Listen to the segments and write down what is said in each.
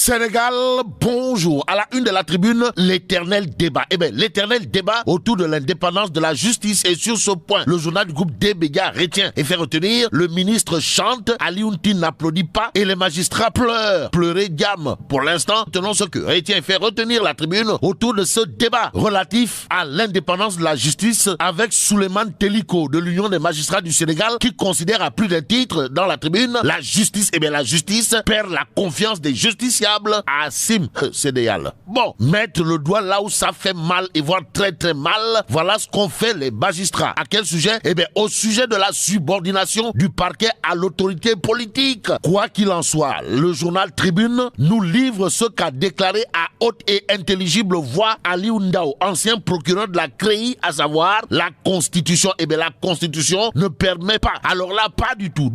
Sénégal, bonjour. À la une de la tribune, l'éternel débat. Eh bien, l'éternel débat autour de l'indépendance de la justice. Et sur ce point, le journal du groupe D-Béga retient et fait retenir. Le ministre chante, Alioune Tine n'applaudit pas et les magistrats pleurent. Pleurer gamme. Pour l'instant, tenons ce que retient et fait retenir la tribune autour de ce débat relatif à l'indépendance de la justice avec Souleymane Teliko de l'Union des magistrats du Sénégal qui considère à plus d'un titre dans la tribune la justice. Eh bien, la justice perd la confiance des justiciables à Sim Sénégal. Bon, mettre le doigt là où ça fait mal et voire très très mal, voilà ce qu'ont fait les magistrats. À quel sujet? Eh bien, au sujet de la subordination du parquet à l'autorité politique. Quoi qu'il en soit, le journal Tribune nous livre ce qu'a déclaré à haute et intelligible voix Alioune Ndao, ancien procureur de la CREI, à savoir la Constitution. Eh bien, la Constitution ne permet pas, alors là, pas du tout,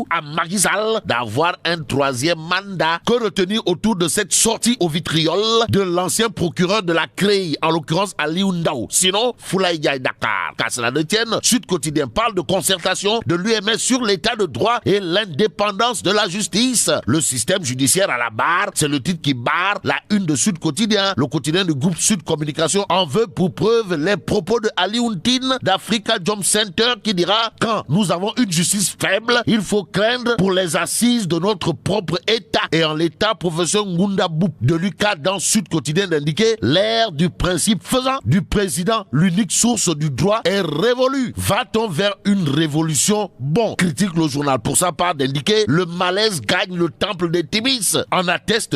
à Macky Sall d'avoir un troisième mandat. Que retenir autour de cette sortie au vitriol de l'ancien procureur de la CREI, en l'occurrence Alioune Ndao? Sinon, Foulaye Ndiaye Dakar. Qu'à cela ne tienne, Sud Quotidien parle de concertation de l'UMS sur l'état de droit et l'indépendance de la justice. Le système judiciaire à la barre, c'est le titre qui barre la une de Sud Quotidien. Le quotidien du groupe Sud Communication en veut pour preuve les propos de Alioune Tine d'Africa Jom Center qui dira: quand nous avons une justice faible, il faut craindre pour les assises de notre propre État. Et en l'état, professeur Ngunda Boub de l'UCA dans Sud Quotidien d'indiquer: l'ère du principe faisant du président l'unique source du droit est révolue. Va-t-on vers une révolution? Bon, critique le journal pour sa part d'indiquer: le malaise gagne le temple des Timis. En atteste,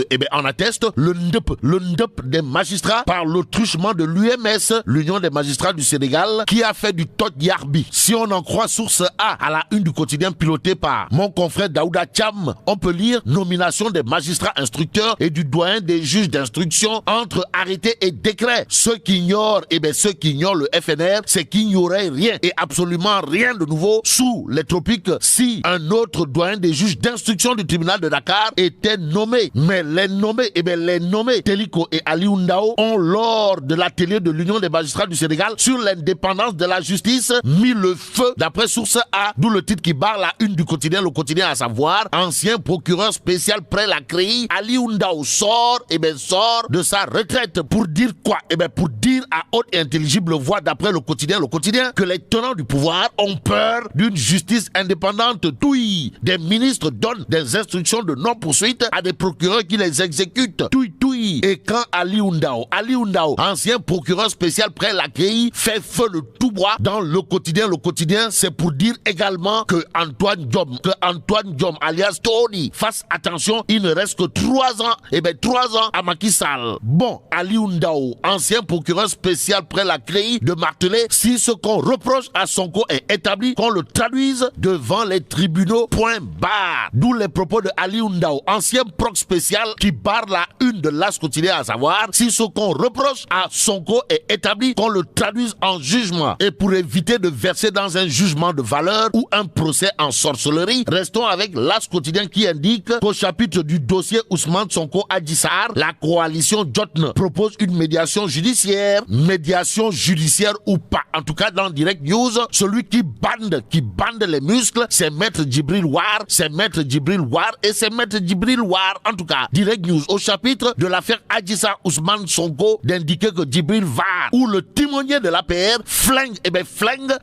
le NDEP des magistrats par l'autruchement de l'UMS, l'Union des magistrats du Sénégal, qui a fait du tot yarbi. Si on en croit source A à la une du quotidien piloté par mon confrère Daouda Cham, on peut lire: nomination des magistrats instructeurs et du doyen des juges d'instruction entre arrêté et décret. Ceux qui ignorent, ceux qui ignorent le FNR, c'est qu'il n'y aurait rien et absolument rien de nouveau sous les tropiques si un autre doyen des juges d'instruction du tribunal de Dakar était nommé. Mais les nommés, Teliko et Alioune Ndao ont, lors de l'atelier de l'Union des magistrats du Sénégal sur l'indépendance de la justice, mis le feu, d'après source A, d'où le titre qui barre la une du quotidien, le quotidien à savoir: ancien procureur spécial près la CREI, Alioune Ndao sort de sa retraite. Pour dire quoi? Pour dire à haute et intelligible voix, d'après le quotidien, que les tenants du pouvoir ont peur d'une justice indépendante. Touille, des ministres donnent des instructions de non-poursuite à des procureurs qui les exécutent. Touille. Et quand Alioune Ndao, ancien procureur spécial près la CREI, fait feu de tout bois dans le quotidien, c'est pour dire également que Antoine Diom, alias Tony, fasse attention, il ne reste que 3 ans, 3 ans à Macky Sall. Bon, Alioune Ndao, ancien procureur spécial près la CREI, de marteler: si ce qu'on reproche à Sonko est établi, qu'on le traduise devant les tribunaux, point barre. D'où les propos de Alioune Ndao, ancien proc spécial, qui barre la une de l'As quotidien, à savoir: si ce qu'on reproche à Sonko est établi, qu'on le traduise en jugement. Et pour éviter de verser dans un jugement de valeur ou un procès en sorcellerie, restons avec l'As quotidien qui indique qu'au chapitre du dossier Ousmane Sonko Adji Sarr, la coalition Jotne propose une médiation judiciaire ou pas. En tout cas, dans Direct News, celui qui bande les muscles, c'est Maître Djibril War, en tout cas, Direct News, au chapitre de l'affaire Adji Sarr Ousmane Sonko, d'indiquer que Djibril War, ou le timonier de l'APR, flingue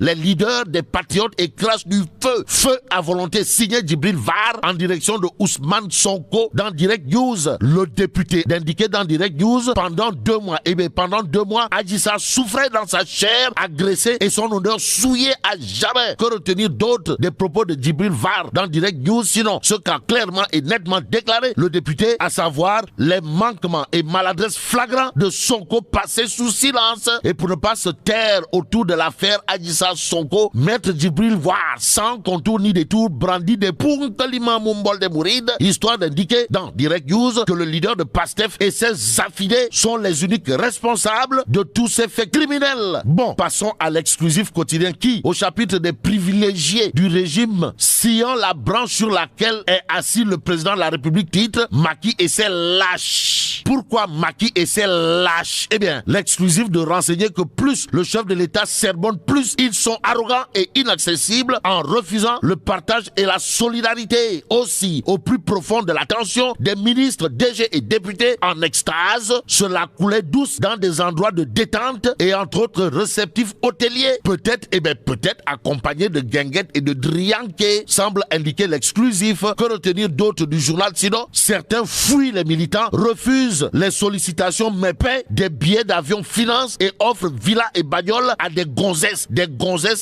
les leaders des patriotes et crache du feu à volonté, signé Djibril War en direction de Ousmane Sonko. Dans Direct News, le député d'indiquer dans Direct News: pendant 2 mois, Adji Sarr souffrait dans sa chair, agressé et son honneur souillé à jamais. Que retenir d'autre des propos de Djibril War dans Direct News, sinon ce qu'a clairement et nettement déclaré le député, à savoir les manquements et maladresses flagrants de Sonko passés sous silence. Et pour ne pas se taire autour de l'affaire Adji Sarr Sonko, Maître Djibril War, sans contour ni détour, brandit des Punkalima Mumbol de Mouride, histoire d'indiquer dans Direct News que le leader de PASTEF et ses affidés sont les uniques responsables de tous ces faits criminels. Bon, passons à l'exclusif quotidien qui, au chapitre des privilégiés du régime, sillant la branche sur laquelle est assis le président de la République, titre: Macky et ses lâches. lâches. Pourquoi Macky et ses lâches? Eh bien, l'exclusif de renseigner que plus le chef de l'État sermonne, plus ils sont arrogants et inaccessibles en refusant le partage et la solidarité. Aussi, au plus profond de la tension, des ministres, DG et députés en extase, cela coulait douce dans des endroits de détente et entre autres réceptifs hôteliers. Peut-être, peut-être accompagnés de guinguettes et de drianké, semble indiquer l'exclusif. Que retenir d'autres du journal? Sinon, certains fuient les militants, refusent les sollicitations mais paient des billets d'avion, finance et offrent villas et bagnoles à des gonzesses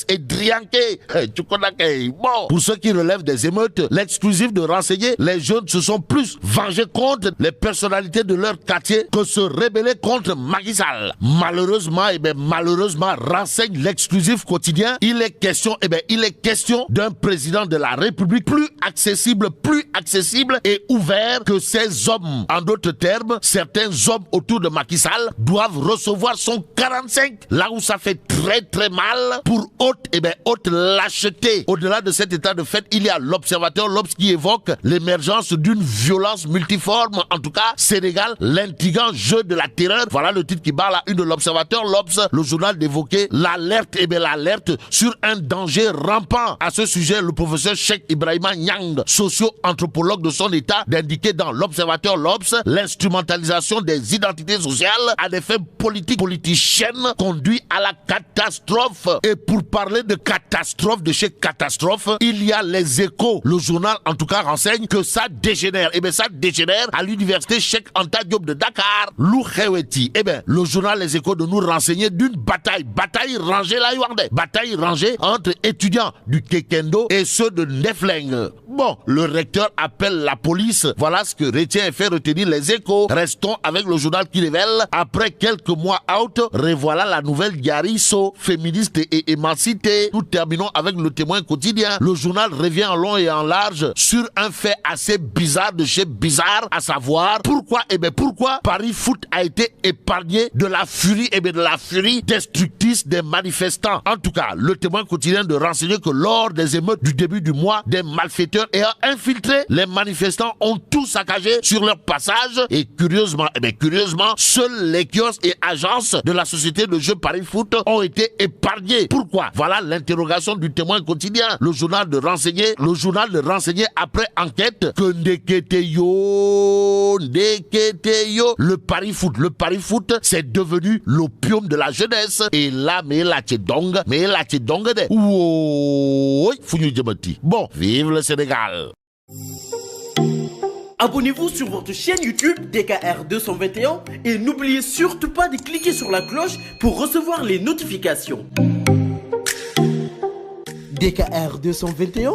et drianké. Tu connais? Bon, pour ceux qui relèvent des émeutes, l'exclusif de renseigner, les jeunes se sont plus vengés contre les personnalités de leur quartier que se rebeller contre Macky Sall. Malheureusement, renseigne l'exclusif quotidien, il est question d'un président de la République plus accessible et ouvert que ces hommes. En d'autres termes, certains hommes autour de Macky Sall doivent recevoir son 45, là où ça fait très mal pour haute lâcheté. Au-delà de cet état de fait, il y a l'observateur L'Obs qui évoque l'émergence d'une violence multiforme. En tout cas, Sénégal, l'intrigant jeu de la terreur. Voilà le titre qui bat la une de l'observateur L'Obs, le journal d'évoquer l'alerte sur un danger rampant. À ce sujet, le professeur Cheikh Ibrahima Niang, socio-anthropologue de son état, d'indiquer dans l'observateur L'Obs l'instrumentalisation des identités sociales à des fins politiciennes conduit à la catastrophe. Et pour parler de catastrophe, de chez catastrophe, il y a les Échos. Le journal, en tout cas, renseigne que ça dégénère. Ça dégénère à l'université Cheikh Anta Diop de Dakar. Lou Kheweti. Le journal Les Échos de nous renseigner d'une bataille rangée la Youardé. Bataille rangée entre étudiants du Kekendo et ceux de Nefleng. Bon, le recteur appelle la police. Voilà ce que retient et fait retenir Les Échos. Restons avec le journal qui révèle. Après quelques mois out, revoilà la nouvelle Diarisso, féministe et émancipée. Nous terminons avec le Témoin quotidien. Le journal revient en long et en large sur un fait assez bizarre de chez bizarre, à savoir pourquoi Paris Foot a été épargné de la furie destructrice des manifestants. En tout cas, le Témoin quotidien de renseigner que lors des émeutes du début du mois, des malfaiteurs ayant infiltré les manifestants ont tout saccagé sur leur passage et curieusement, seuls les kiosques et agences de la société de jeux Paris Foot ont été épargnés. Pourquoi? Voilà l'interrogation du Témoin quotidien. Le journal de renseigner après enquête que Ndeketeyo, le Paris Foot, c'est devenu l'opium de la jeunesse. Et là, mais la tchedong de. Ououi, Fougnou Djemati. Bon, vive le Sénégal. Abonnez-vous sur votre chaîne YouTube DKR 221 et n'oubliez surtout pas de cliquer sur la cloche pour recevoir les notifications. DKR 221